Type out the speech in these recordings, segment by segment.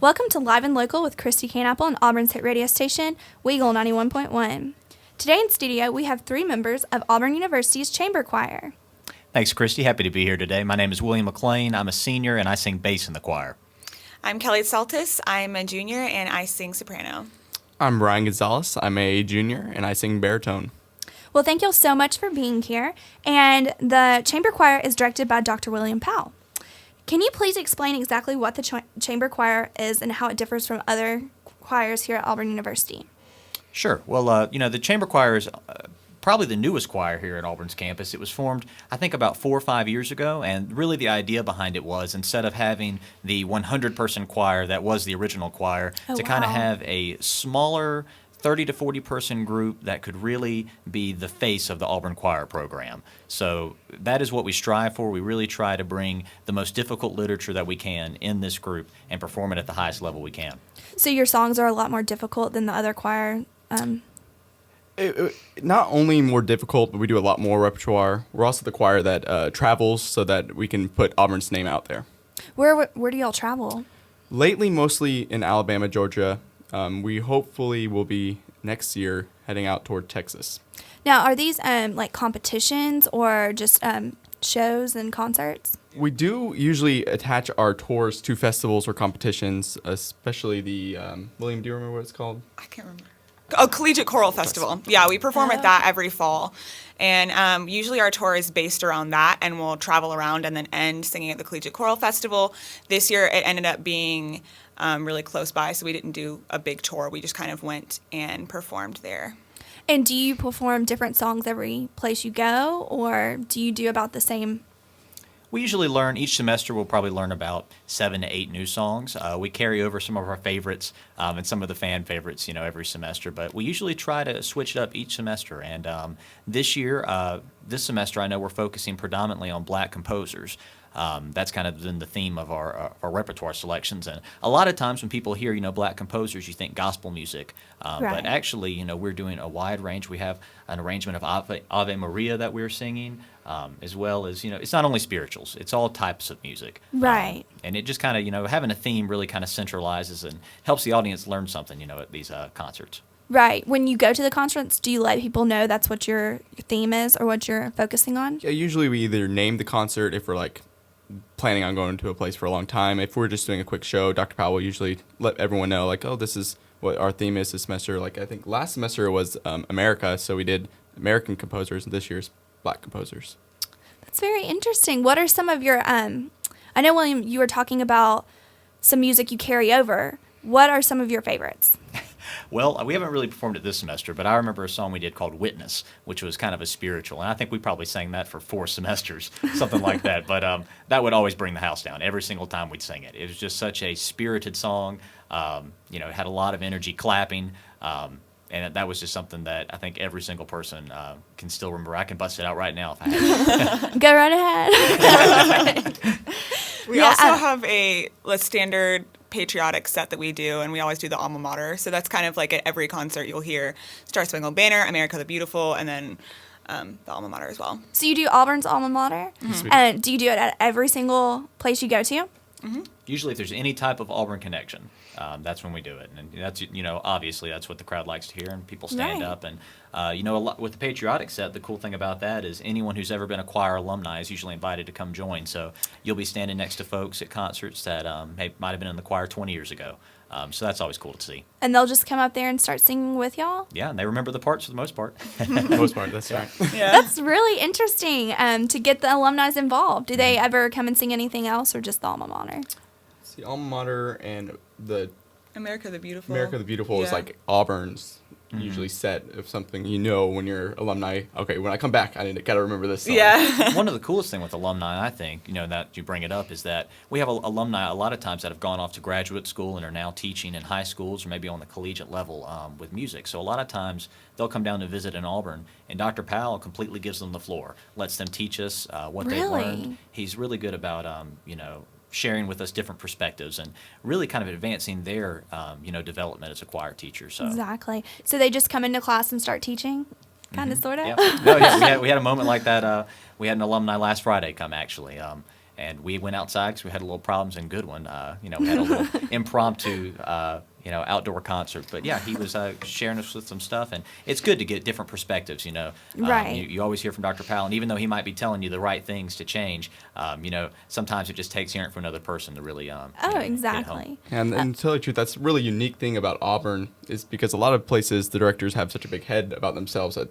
Welcome to Live and Local with Christi Kannapel on Auburn's hit radio station, WEGL 91.1. Today in studio, we have 3 members of Auburn University's Chamber Choir. Thanks, Christy. Happy to be here today. My name is William McLean. I'm a senior, and I sing bass in the choir. I'm Kelly Saltis. I'm a junior, and I sing soprano. I'm Brian Gonzalez. I'm a junior, and I sing baritone. Well, thank you all so much for being here. And the Chamber Choir is directed by Dr. William Powell. Can you please explain exactly what the Chamber Choir is and how it differs from other choirs here at Auburn University? Sure. Well, the Chamber Choir is probably the newest choir here at Auburn's campus. It was formed, I think, about 4 or 5 years ago, and really the idea behind it was instead of having the 100-person choir that was the original choir, to kind of have a smaller 30 to 40 person group that could really be the face of the Auburn Choir program. So that is what we strive for. We really try to bring the most difficult literature that we can in this group and perform it at the highest level we can. So your songs are a lot more difficult than the other choir? Not only more difficult, but we do a lot more repertoire. We're also the choir that travels so that we can put Auburn's name out there. Where do y'all travel? Lately, mostly in Alabama, Georgia. We hopefully will be next year heading out toward Texas. Now, are these like competitions or just shows and concerts? We do usually attach our tours to festivals or competitions, especially the, William, do you remember what it's called? I can't remember. Oh, Collegiate Choral Festival. Yeah, we perform at that every fall. And usually our tour is based around that, and we'll travel around and then end singing at the Collegiate Choral Festival. This year it ended up being really close by, so we didn't do a big tour. We just kind of went and performed there. And do you perform different songs every place you go, or do you do about the same? We usually learn, each semester we'll probably learn about 7 to 8 new songs. We carry over some of our favorites and some of the fan favorites, every semester. But we usually try to switch it up each semester. And this semester, I know we're focusing predominantly on black composers. That's kind of been the theme of our repertoire selections. And a lot of times when people hear, black composers, you think gospel music. Right. But actually, we're doing a wide range. We have an arrangement of Ave Maria that we're singing, as well as, it's not only spirituals. It's all types of music. Right. And it just kind of, having a theme really kind of centralizes and helps the audience learn something, at these concerts. Right. When you go to the concerts, do you let people know that's what your theme is or what you're focusing on? Yeah, usually we either name the concert if we're planning on going to a place for a long time. If we're just doing a quick show, Dr. Powell will usually let everyone know, this is what our theme is this semester. I think last semester was America, so we did American composers, and this year's black composers. That's very interesting. What are some of your, I know, William, you were talking about some music you carry over. What are some of your favorites? Well, we haven't really performed it this semester, but I remember a song we did called Witness, which was kind of a spiritual. And I think we probably sang that for 4 semesters, something like that. But that would always bring the house down every single time we'd sing it. It was just such a spirited song. It had a lot of energy, clapping. And that was just something that I think every single person can still remember. I can bust it out right now if I had to. Go right ahead. We also have a standard patriotic set that we do, and we always do the alma mater. So that's kind of like at every concert you'll hear Star Spangled Banner, America the Beautiful, and then the alma mater as well. So you do Auburn's alma mater? Mm-hmm. And do you do it at every single place you go to? Mm-hmm. Usually if there's any type of Auburn connection, that's when we do it. And that's, obviously that's what the crowd likes to hear, and people stand up. And, a lot, with the patriotic set, the cool thing about that is anyone who's ever been a choir alumni is usually invited to come join. So you'll be standing next to folks at concerts that might have been in the choir 20 years ago. So that's always cool to see. And they'll just come up there and start singing with y'all? Yeah, and they remember the parts for the most part. Most part, that's right. Yeah. That's really interesting to get the alumni involved. Do they ever come and sing anything else or just the alma mater? It's the alma mater and the America the Beautiful. America the Beautiful is like Auburn's usually set of something when you're alumni. Okay, when I come back, gotta remember this song. Yeah. One of the coolest thing with alumni, I think, that you bring it up, is that we have alumni a lot of times that have gone off to graduate school and are now teaching in high schools or maybe on the collegiate level with music. So a lot of times they'll come down to visit in Auburn, and Dr. Powell completely gives them the floor, lets them teach us what they've learned. He's really good about, sharing with us different perspectives and really kind of advancing their, development as a choir teacher. So Exactly. So they just come into class and start teaching, kind of, sort of? Yep. No, yeah, we had a moment like that. We had an alumni last Friday come, actually. And we went outside because we had a little problems in Goodwin. We had a little impromptu, outdoor concert. But yeah, he was sharing us with some stuff, and it's good to get different perspectives. Right. You always hear from Dr. Powell, and even though he might be telling you the right things to change, sometimes it just takes hearing from another person to really. Exactly. And to tell you the truth, that's a really unique thing about Auburn is because a lot of places the directors have such a big head about themselves that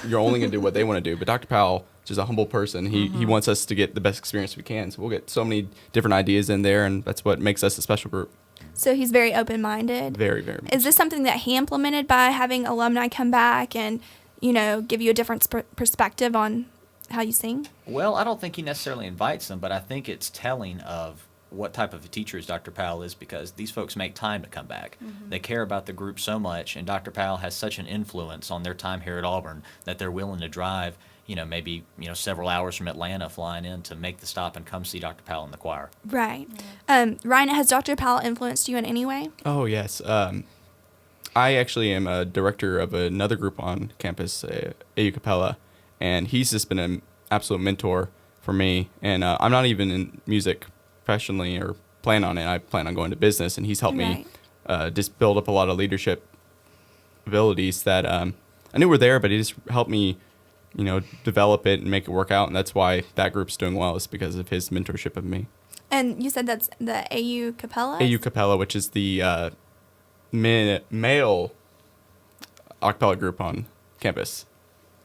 you're only going to do what they want to do. But Dr. Powell, just a humble person, he wants us to get the best experience we can. So we'll get so many different ideas in there, and that's what makes us a special group. So he's very open-minded. Very, very much. Is this something that he implemented by having alumni come back and, give you a different perspective on how you sing? Well, I don't think he necessarily invites them, but I think it's telling of what type of a teacher Dr. Powell is, because these folks make time to come back. They care about the group so much, and Dr. Powell has such an influence on their time here at Auburn that they're willing to drive, maybe several hours from Atlanta, flying in to make the stop and come see Dr. Powell in the choir. Right. Ryan, has Dr. Powell influenced you in any way? Oh, yes. I actually am a director of another group on campus, A.K.T, and he's just been an absolute mentor for me. And I'm not even in music professionally or plan on it. I plan on going to business, and he's helped me just build up a lot of leadership abilities that I knew were there, but he just helped me, develop it and make it work out. And that's why that group's doing well, is because of his mentorship of me. And you said that's the A.K.T? A.K.T, which is the male a cappella group on campus.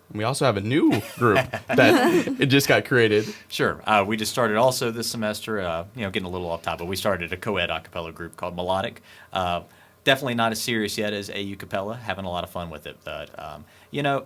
And we also have a new group that it just got created. Sure. We just started also this semester, getting a little off topic, but we started a co-ed a cappella group called Melodic. Definitely not as serious yet as A.K.T, having a lot of fun with it. But,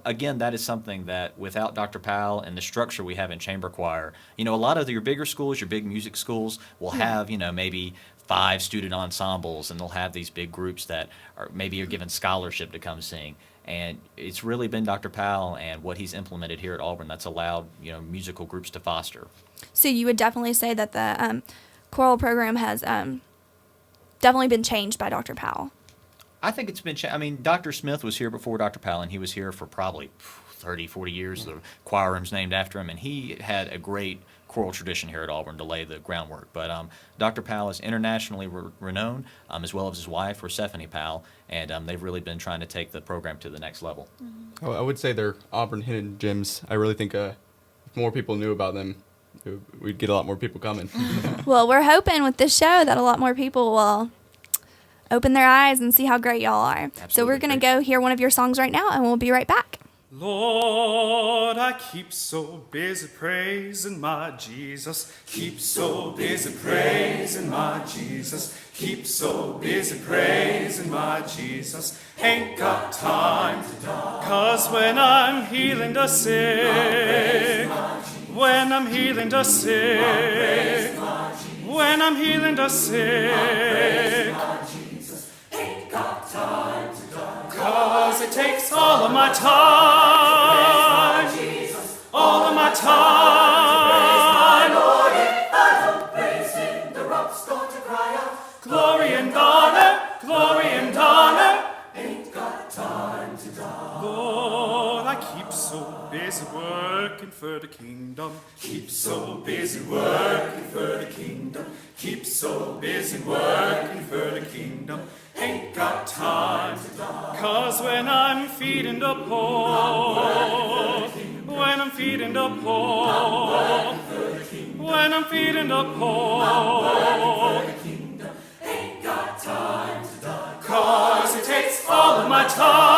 again, that is something that without Dr. Powell and the structure we have in chamber choir, a lot of your bigger schools, your big music schools will have, maybe 5 student ensembles, and they'll have these big groups that are given scholarship to come sing. And it's really been Dr. Powell and what he's implemented here at Auburn that's allowed, musical groups to foster. So you would definitely say that the choral program has definitely been changed by Dr. Powell. I think it's been changed. Dr. Smith was here before Dr. Powell, and he was here for probably 30, 40 years. The choir room's named after him, and he had a great choral tradition here at Auburn to lay the groundwork. But Dr. Powell is internationally renowned, as well as his wife, Persephone Powell, and they've really been trying to take the program to the next level. Oh, I would say they're Auburn hidden gems. I really think if more people knew about them, we'd get a lot more people coming. Well, we're hoping with this show that a lot more people will open their eyes and see how great y'all are. Absolutely. So we're going to go hear one of your songs right now, and we'll be right back. Lord, I keep so busy praising my Jesus. Keep so busy praising my Jesus. Keep so busy praising my Jesus. Ain't got time to die. 'Cause when I'm healing the sick, when I'm healing the sick, when I'm healing the sick, ain't got time to die. 'Cause it takes all of my time, all of my time. Lord, if I don't praise him, the rock's going to cry out. Glory and honor, glory and honor. Ain't got time to die. Lord, I keep so busy working for the kingdom. Keep so busy working for the kingdom. Keep so busy working for the kingdom. Ain't got time to die. 'Cause when I'm feeding the poor, when I'm feeding the poor, when I'm feeding the poor, ain't got time to die. 'Cause it takes all of my time.